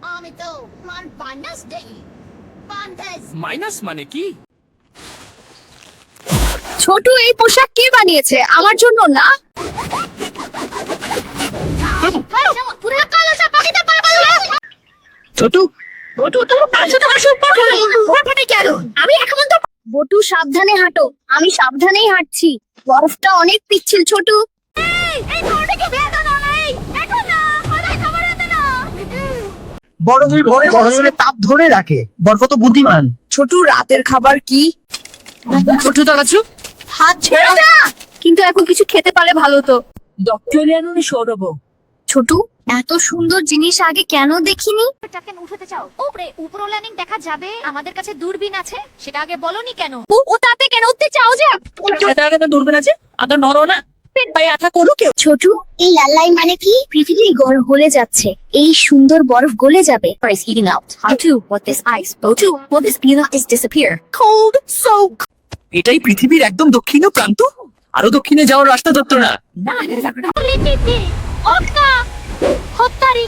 আমি তো মাইনাস দেই। মাইনাস মানে কি? ছোট, এই পোশাক কে বানিয়েছে? আমার জন্য না। পুরো কালো চাপাকিতে পাগল। ছোট বটু তো পাঁচশো টাকা সুপার ওখানে কেন? আমি এখন তো বটু সাবধানে হাঁটো। আমি সাবধানেই হাঁটছি। বরফটা অনেক পিচ্ছিল ছোট। এই ধরনেকে বেদনা নেই। এখন না, কোথায় খাবার এতে না। বরফের ঘরে বরফের তাপ ধরে রাখে। বরফ তো বুদ্ধিমান। ছোট, রাতের খাবার কি? ছোট তাকাচ্ছ? হাত ছেড়ে না। কিন্তু এখন কিছু খেতে পারলে ভালো তো। সৌরভ ছোট, এত সুন্দর জিনিস আগে কেন দেখিনি? টাকে উঠাতে চাও? উপরে উপরোল্যানিং দেখা যাবে। আমাদের কাছে দূরবীন আছে, সেটা আগে বলনি কেন? ও তাতে কেন উঠতে চাও যে? দূরবীন আছে, আদর নরো না। পেট পায়ে আঠা করুক কেউ। ছোট, এই লাল লাইন মানে কি? পৃথিবী গলে যাচ্ছে। এই সুন্দর বরফ গলে যাবে। Is eating out. How to what this ice? Botu, what this peanut is disappear. Cold soak. এটাই পৃথিবীর একদম দক্ষিণ প্রান্ত। আরো দক্ষিণে যাওয়ার রাস্তা ধরতো না। লিটিটি ওকা হত্তারি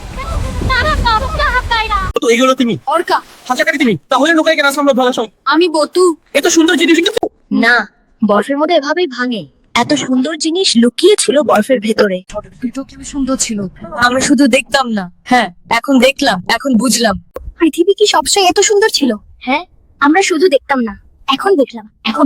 তারা কাবুকা হাকাইরা। তো এইগুলো তুমি অর্কা, হাজাকারি তুমি তাহলে লোকাই কেন সম্ভব ভালো সব আমি বটু। এত সুন্দর জিনিস কিন্তু না, বরফের মধ্যে এভাবেই ভাঙে। এত সুন্দর জিনিস লুকিয়ে ছিল বরফের ভেতরে। এটা কি সুন্দর ছিল। আমরা শুধু দেখতাম না। হ্যাঁ, এখন দেখলাম, এখন বুঝলাম। পৃথিবী কি সবসময় এত সুন্দর ছিল? হ্যাঁ, আমরা শুধু দেখতাম না, এখন দেখলাম, এখন